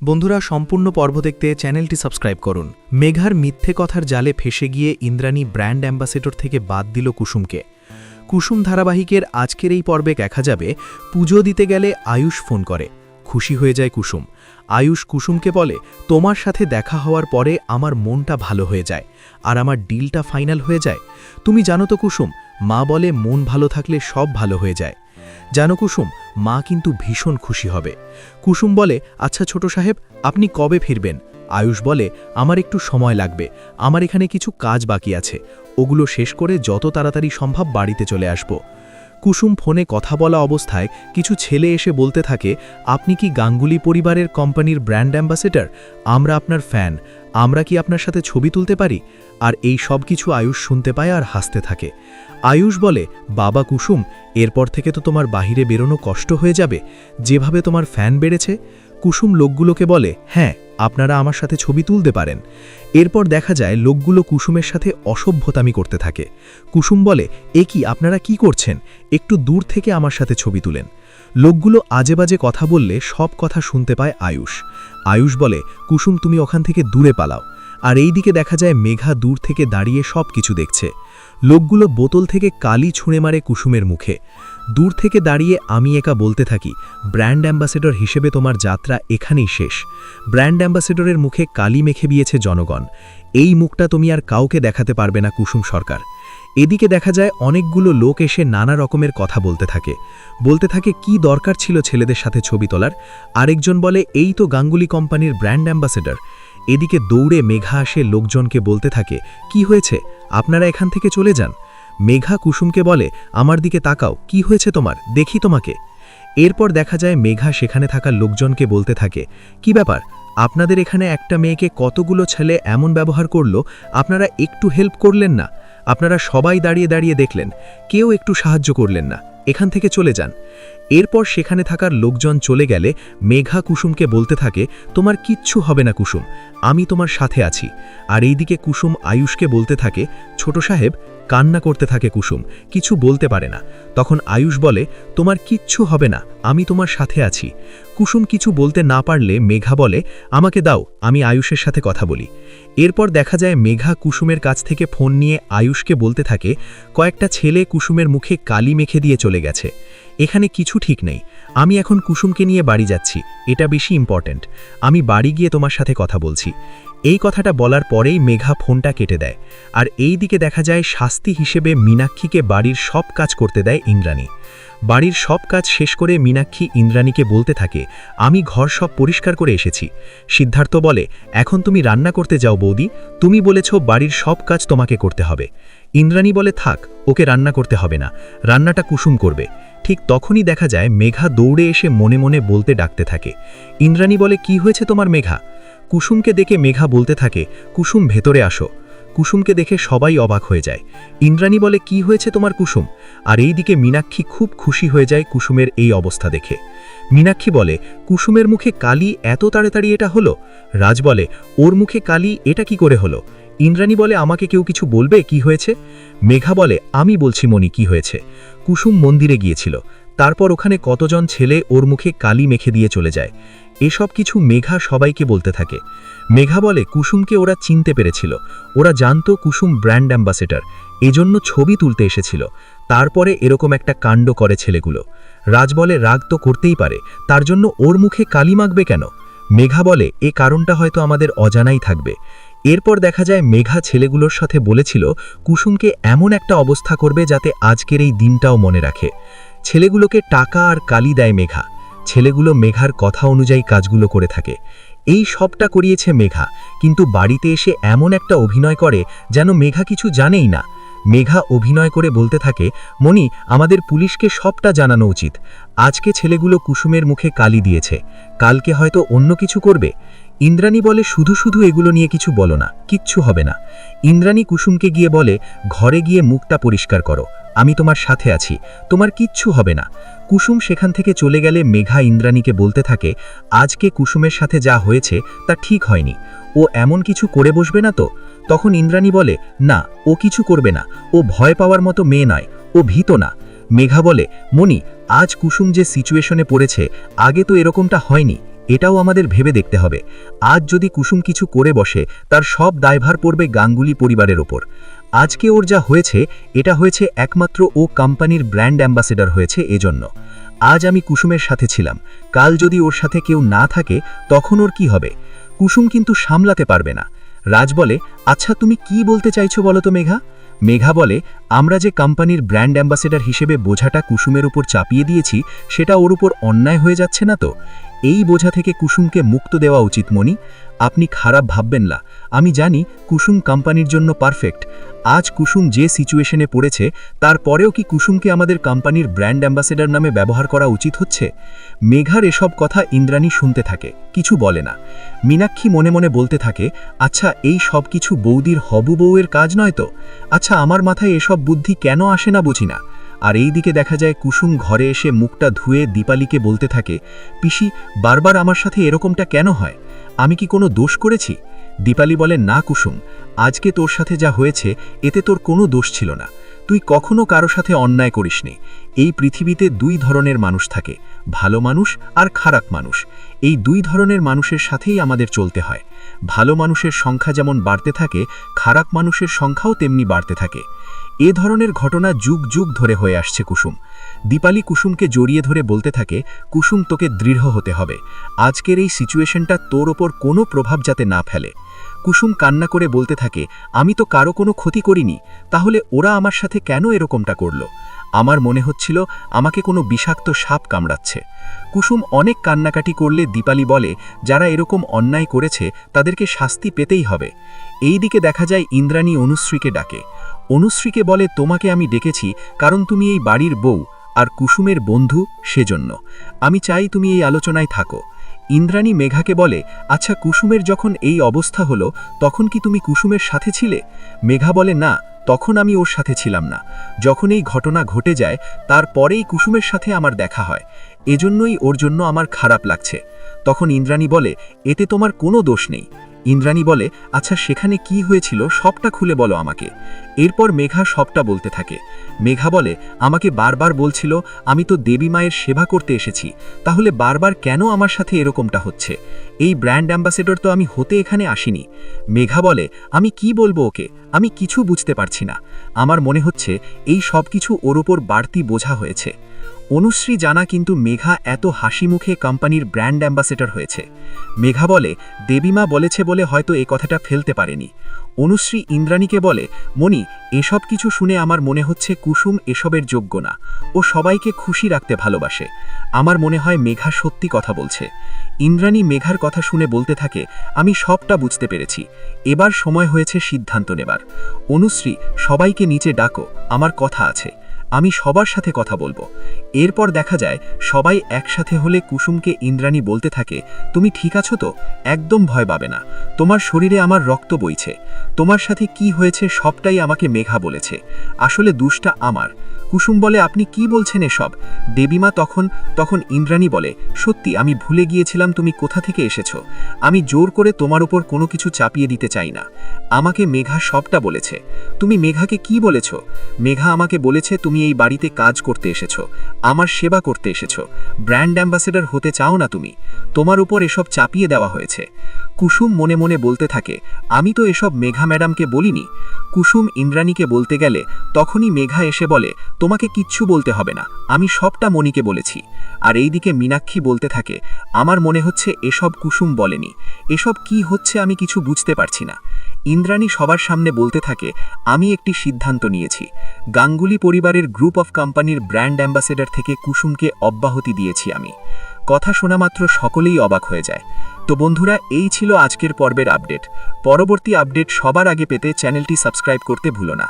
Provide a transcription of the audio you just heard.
বন্ধুরা, সম্পূর্ণ পর্ব দেখতে চ্যানেলটি সাবস্ক্রাইব করুন। মেঘার মিথ্যে কথার জালে ফেসে গিয়ে ইন্দ্রাণী ব্র্যান্ড অ্যাম্বাসেডর থেকে বাদ দিল কুসুমকে। কুসুম ধারাবাহিকের আজকের এই পর্বে দেখা যাবে পুজো দিতে গেলে আয়ুষ ফোন করে। খুশি হয়ে যায় কুসুম। আয়ুষ কুসুমকে বলে, তোমার সাথে দেখা হওয়ার পরে আমার মনটা ভালো হয়ে যায় আর আমার ডিলটা ফাইনাল হয়ে যায়। তুমি জানো তো কুসুম, মা বলে মন ভালো থাকলে সব ভালো হয়ে যায়। জানো কুসুম, মা কিন্তু ভীষণ খুশি হবে। কুসুম বলে, আচ্ছা ছোট সাহেব, আপনি কবে ফিরবেন? আয়ুষ বলে, আমার একটু সময় লাগবে, আমার এখানে কিছু কাজ বাকি আছে, ওগুলো শেষ করে যত তাড়াতাড়ি সম্ভব বাড়িতে চলে আসব। কুসুম ফোনে কথা বলা অবস্থায় কিছু ছেলে এসে বলতে থাকে, আপনি কি গাঙ্গুলি পরিবারের কোম্পানির ব্র্যান্ড অ্যাম্বাসেডর? আমরা আপনার ফ্যান, আমরা কি আপনার সাথে ছবি তুলতে পারি? আর এই সব কিছু আয়ুষ শুনতে পায় আর হাসতে থাকে। আয়ুষ বলে, বাবা কুসুম, এরপর থেকে তো তোমার বাহিরে বেরোনো কষ্ট হয়ে যাবে, যেভাবে তোমার ফ্যান বেড়েছে। কুসুম লোকগুলোকে বলে, হ্যাঁ, আপনারা আমার সাথে ছবি তুলতে পারেন। এরপর দেখা যায় লোকগুলো কুসুমের সাথে অসভ্যতামি করতে থাকে। কুসুম বলে, এ কি, আপনারা কি করছেন? একটু দূর থেকে আমার সাথে ছবি তুলেন। লোকগুলো আজেবাজে কথা বললে সব কথা শুনতে পায় আয়ুষ। আয়ুষ বলে, কুসুম তুমি ওখান থেকে দূরে পালাও। আর এই দিকে দেখা যায় মেঘা দূর থেকে দাঁড়িয়ে সব কিছু দেখছে। লোকগুলো বোতল থেকে কালি ছুঁড়ে মারে কুসুমের মুখে। দূর থেকে দাঁড়িয়ে আমি একা বলতে থাকি, ব্র্যান্ড অ্যাম্বাসেডর হিসেবে তোমার যাত্রা এখানেই শেষ। ব্র্যান্ড অ্যাম্বাসেডরের মুখে কালি মেখে দিয়েছে জনগণ। এই মুখটা তুমি আর কাউকে দেখাতে পারবে না কুসুম সরকার। এদিকে দেখা যায় অনেকগুলো লোক এসে নানা রকমের কথা বলতে থাকে কি দরকার ছিল ছেলেদের সাথে ছবি তোলার। আরেকজন বলে, এই তো গাঙ্গুলি কোম্পানির ব্র্যান্ড অ্যাম্বাসেডর। এদিকে দৌড়ে মেঘা আসে লোকজনকে বলতে থাকে, কি হয়েছে, আপনারা এখান থেকে চলে যান। মেঘা কুসুমকে বলে, আমার দিকে তাকাও, কি হয়েছে তোমার, দেখি তোমাকে। এরপর দেখা যায় মেঘা সেখানে থাকা লোকজনকে বলতে থাকে, কি ব্যাপার, আপনাদের এখানে একটা মেয়েকে কতগুলো ছেলে এমন ব্যবহার করলো, আপনারা একটু হেল্প করলেন না? আপনারা সবাই দাঁড়িয়ে দাঁড়িয়ে দেখলেন, কেউ একটু সাহায্য করলেন না, এখান থেকে চলে যান। এরপর সেখানে থাকার লোকজন চলে গেলে মেঘা কুসুমকে বলতে থাকে, তোমার কিচ্ছু হবে না কুসুম, আমি তোমার সাথে আছি। আর এইদিকে কুসুম আয়ুষকে বলতে থাকে, ছোট সাহেব। কান্না করতে থাকে কুসুম, কিছু বলতে পারে না। তখন আয়ুষ বলে, তোমার কিচ্ছু হবে না, আমি তোমার সাথে আছি। কুসুম কিছু বলতে না পারলে মেঘা বলে, আমাকে দাও, আমি আয়ুষের সাথে কথা বলি। এরপর দেখা যায় মেঘা কুসুমের কাছ থেকে ফোন নিয়ে আয়ুষকে বলতে থাকে, কয়েকটা ছেলে কুসুমের মুখে কালি মেখে দিয়ে চলে গেছে, এখানে কিছু ঠিক নেই। আমি এখন কুসুমকে নিয়ে বাড়ি যাচ্ছি, এটা বেশি ইম্পর্ট্যান্ট। আমি বাড়ি গিয়ে তোমার সাথে কথা বলছি। এই কথাটা বলার পরেই মেঘা ফোনটা কেটে দেয়। আর এই দিকে দেখা যায় শাস্তি হিসেবে মীনাক্ষীকে বাড়ির সব কাজ করতে দেয় ইন্দ্রাণী। বাড়ির সব কাজ শেষ করে মীনাক্ষী ইন্দ্রাণীকে বলতে থাকে, আমি ঘর সব পরিষ্কার করে এসেছি। সিদ্ধার্থ বলে, এখন তুমি রান্না করতে যাও বৌদি, তুমি বলেছ বাড়ির সব কাজ তোমাকে করতে হবে। ইন্দ্রাণী বলে, থাক, ওকে রান্না করতে হবে না, রান্নাটা কুসুম করবে। ঠিক তখনই দেখা যায় মেঘা দৌড়ে এসে মনে মনে বলতে ডাকতে থাকে। ইন্দ্রাণী বলে, কি হয়েছে তোমার মেঘা? কুসুমকে দেখে মেঘা বলতে থাকে, কুসুম ভেতরে আসো। কুসুমকে দেখে সবাই অবাক হয়ে যায়। ইন্দ্রাণী বলে, কি হয়েছে তোমার কুসুম? আর এই দিকে মীনাক্ষী খুব খুশি হয়ে যায় কুসুমের এই অবস্থা দেখে। মীনাক্ষী বলে, কুসুমের মুখে কালি এত তাড়াতাড়ি এটা হলো? রাজ বলে, ওর মুখে কালি এটা কি করে হলো? ইন্দ্রাণী বলে, আমাকে কেউ কিছু বলবে কি হয়েছে? মেঘা বলে, আমি বলছি মনি কি হয়েছে। কুসুম মন্দিরে গিয়েছিল, তারপর ওখানে কতজন ছেলে ওর মুখে কালি মেখে দিয়ে চলে যায়। এসব কিছু মেঘা সবাইকে বলতে থাকে। মেঘা বলে, কুসুমকে ওরা চিনতে পেরেছিল, ওরা জানতো কুসুম ব্র্যান্ড অ্যাম্বাসেডর, এজন্য ছবি তুলতে এসেছিল। তারপরে এরকম একটা কাণ্ড করে ছেলেগুলো। রাজ বলে, রাগ তো করতেই পারে, তার জন্য ওর মুখে কালি মাখবে কেন? মেঘা বলে, এ কারণটা হয়তো আমাদের অজানাই থাকবে। এরপর দেখা যায় মেঘা ছেলেগুলোর সাথে বলেছিল কুসুমকে এমন একটা অবস্থা করবে যাতে আজকের এই দিনটাও মনে রাখে। ছেলেগুলোকে টাকা আর কালি দেয় মেঘা। ছেলেগুলো মেঘার কথা অনুযায়ী কাজগুলো করে থাকে। এই সবটা করিয়েছে মেঘা, কিন্তু বাড়িতে এসে এমন একটা অভিনয় করে যেন মেঘা কিছু জানেই না। মেঘা অভিনয় করে বলতে থাকে, মনি, আমাদের পুলিশকে সবটা জানানো উচিত। আজকে ছেলেগুলো কুসুমের মুখে কালি দিয়েছে, কালকে হয়তো অন্য কিছু করবে। ইন্দ্রাণী বলে, শুধু শুধু এগুলো নিয়ে কিছু বলো না, কিচ্ছু হবে না। ইন্দ্রাণী কুসুমকে গিয়ে বলে, ঘরে গিয়ে মুখটা পরিষ্কার করো, আমি তোমার সাথে আছি, তোমার কিচ্ছু হবে না। কুসুম সেখান থেকে চলে গেলে মেঘা ইন্দ্রাণীকে বলতে থাকে, আজকে কুসুমের সাথে যা হয়েছে তা ঠিক হয়নি, ও এমন কিছু করে বসবে না তো? তখন ইন্দ্রাণী বলে, না, ও কিছু করবে না, ও ভয় পাওয়ার মতো মেয়ে নয়, ও ভীত না। মেঘা বলে, মনি, আজ কুসুম যে সিচুয়েশনে পড়েছে, আগে তো এরকমটা হয়নি, এটাও আমাদের ভেবে দেখতে হবে। আজ যদি কুসুম কিছু করে বসে, তার সব দায়ভার পড়বে গাঙ্গুলি পরিবারের ওপর। আজকে ওর যা হয়েছে, এটা হয়েছে একমাত্র ও কোম্পানির ব্র্যান্ড অ্যাম্বাসেডর হয়েছে এজন্য। আজ আমি কুসুমের সাথে ছিলাম, কাল যদি ওর সাথে কেউ না থাকে তখন ওর কি হবে? কুসুম কিন্তু সামলাতে পারবে না। রাজ বলে, আচ্ছা তুমি কি বলতে চাইছো বলো তো মেঘা? মেঘা বলে, আমরা যে কোম্পানির ব্র্যান্ড অ্যাম্বাসেডর হিসেবে বোঝাটা কুসুমের উপর চাপিয়ে দিয়েছি, সেটা ওর উপর অন্যায় হয়ে যাচ্ছে না তো? এই বোঝা থেকে কুসুমকে মুক্ত দেওয়া উচিত মনি। আপনি খারাপ ভাববেন না, আমি জানি কুসুম কোম্পানির জন্য পারফেক্ট। আজ কুসুম যে সিচুয়েশনে পড়েছে, তারপরেও কি কুসুমকে আমাদের কোম্পানির ব্র্যান্ড অ্যাম্বাসেডর নামে ব্যবহার করা উচিত হচ্ছে? মেঘার এসব কথা ইন্দ্রাণী শুনতে থাকে, কিছু বলে না। মীনাক্ষী মনে মনে বলতে থাকে, আচ্ছা এই সব কিছু বৌদির হবু বউয়ের কাজ নয় তো? আচ্ছা আমার মাথায় এসব বুদ্ধি কেন আসে না বুঝি না। আর এই দিকে দেখা যায় কুসুম ঘরে এসে মুখটা ধুয়ে দীপালিকে বলতে থাকে, পিসি বারবার আমার সাথে এরকমটা কেন হয়? আমি কি কোনো দোষ করেছি? দীপালি বলে, না কুসুম, আজকে তোর সাথে যা হয়েছে এতে তোর কোনো দোষ ছিল না। তুই কখনো কারো সাথে অন্যায় করিসনি। এই পৃথিবীতে দুই ধরনের মানুষ থাকে, ভালো মানুষ আর খারাপ মানুষ। এই দুই ধরনের মানুষের সাথেই আমাদের চলতে হয়। ভালো মানুষের সংখ্যা যেমন বাড়তে থাকে, খারাপ মানুষের সংখ্যাও তেমনি বাড়তে থাকে। এ ধরনের ঘটনা যুগ যুগ ধরে হয়ে আসছে কুসুম। দীপালি কুসুমকে জড়িয়ে ধরে বলতে থাকে, কুসুম তোকে দৃঢ় হতে হবে। আজকের এই সিচুয়েশনটা তোর ওপর কোনো প্রভাব যাতে না ফেলে। কুসুম কান্না করে বলতে থাকে, আমি তো কারো কোনো ক্ষতি করিনি, তাহলে ওরা আমার সাথে কেন এরকমটা করলো? আমার মনে হচ্ছিল আমাকে কোনো বিষাক্ত সাপ কামড়াচ্ছে। কুসুম অনেক কান্নাকাটি করলে দীপালি বলে, যারা এরকম অন্যায় করেছে তাদেরকে শাস্তি পেতেই হবে। এই দিকে দেখা যায় ইন্দ্রাণী অনুশ্রীকে ডাকে। অনুশ্রীকে বলে, তোমাকে আমি ডেকেছি কারণ তুমি এই বাড়ির বউ আর কুসুমের বন্ধু, সেজন্য আমি চাই তুমি এই আলোচনায় থাকো। ইন্দ্রাণী মেঘাকে বলে, আচ্ছা কুসুমের যখন এই অবস্থা হলো তখন কি তুমি কুসুমের সাথে ছিলে? মেঘা বলে, না, তখন আমি ওর সাথে ছিলাম না। যখন এই ঘটনা ঘটে যায় তারপরেই কুসুমের সাথে আমার দেখা হয়, এজন্যই ওর জন্য আমার খারাপ লাগছে। তখন ইন্দ্রাণী বলে, এতে তোমার কোনো দোষ নেই। ইন্দ্রাণী বলে, আচ্ছা সেখানে কি হয়েছিল সবটা খুলে বলো আমাকে। এরপর মেঘা সবটা বলতে থাকে। মেঘা বলে, আমাকে বারবার বলছিল আমি তো দেবী মায়ের সেবা করতে এসেছি, তাহলে বারবার কেন আমার সাথে এরকমটা হচ্ছে? এই ব্র্যান্ড অ্যাম্বাসেডর তো আমি হতে এখানে আসিনি। মেঘা বলে, আমি কি বলবো ওকে, আমি কিছু বুঝতে পারছি না। আমার মনে হচ্ছে এই সব কিছু ওর ওপর বাড়তি বোঝা হয়েছে। অনুশ্রী জানা কিন্তু মেঘা এত হাসি মুখে কোম্পানির ব্র্যান্ড অ্যাম্বাসেডর হয়েছে। মেঘা বলে, দেবীমা বলেছে বলে হয়তো এ কথাটা ফেলতে পারেনি। অনুশ্রী ইন্দ্রাণীকে বলে, মনি, এসব কিছু শুনে আমার মনে হচ্ছে কুসুম এসবের যোগ্য না। ও সবাইকে খুশি রাখতে ভালোবাসে। আমার মনে হয় মেঘা সত্যি কথা বলছে। ইন্দ্রাণী মেঘার কথা শুনে বলতে থাকে, আমি সবটা বুঝতে পেরেছি, এবার সময় হয়েছে সিদ্ধান্ত নেবার। অনুশ্রী, সবাইকে নিচে ডাকো, আমার কথা আছে, আমি সবার সাথে কথা বলবো। এরপর দেখা যায় সবাই একসাথে হলে কুসুমকে ইন্দ্রাণী বলতে থাকে, তুমি ঠিক আছো তো? একদম ভয় পাবে না, তোমার শরীরে আমার রক্ত বইছে। তোমার সাথে কি হয়েছে সবটাই আমাকে মেঘা বলেছে, আসলে দোষটা আমার। কুসুম বলে, আপনি কি বলছেন এসব? দেবীমা তখন ইন্দ্রাণী বলে, সত্যি আমি ভুলে গিয়েছিলাম তুমি কোথা থেকে এসেছো। আমি জোর করে তোমার উপর কোনো কিছু চাপিয়ে দিতে চাই না। আমাকে মেঘা সবটা বলেছে। তুমি মেঘাকে কি বলেছ? মেঘা আমাকে বলেছে তুমি এই বাড়িতে কাজ করতে এসেছো, আমার সেবা করতে এসেছো, ব্র্যান্ড অ্যাম্বাসেডর হতে চাও না তুমি, তোমার উপর এসব চাপিয়ে দেওয়া হয়েছে। কুসুম মনে মনে বলতে থাকে, আমি তো এসব মেঘা ম্যাডামকে বলিনি। কুসুম ইন্দ্রাণীকে বলতে গেলে তখনই মেঘা এসে বলে, তোমাকে কিচ্ছু বলতে হবে না, আমি সবটা মনিকে বলেছি। আর এইদিকে মীনাক্ষী বলতে থাকে, আমার মনে হচ্ছে এসব কুসুম বলেনি, এসব কি হচ্ছে আমি কিছু বুঝতে পারছি না। ইন্দ্রাণী সবার সামনে বলতে থাকে, আমি একটি সিদ্ধান্ত নিয়েছি, গাঙ্গুলি পরিবারের গ্রুপ অফ কোম্পানির ব্র্যান্ড অ্যাম্বাসেডর থেকে কুসুমকে অব্যাহতি দিয়েছি আমি। কথা শোনা মাত্র সকলেই অবাক হয়ে যায়। তো বন্ধুরা, এই ছিল আজকের পর্বের আপডেট। পরবর্তী আপডেট সবার আগে পেতে চ্যানেলটি সাবস্ক্রাইব করতে ভুলো না।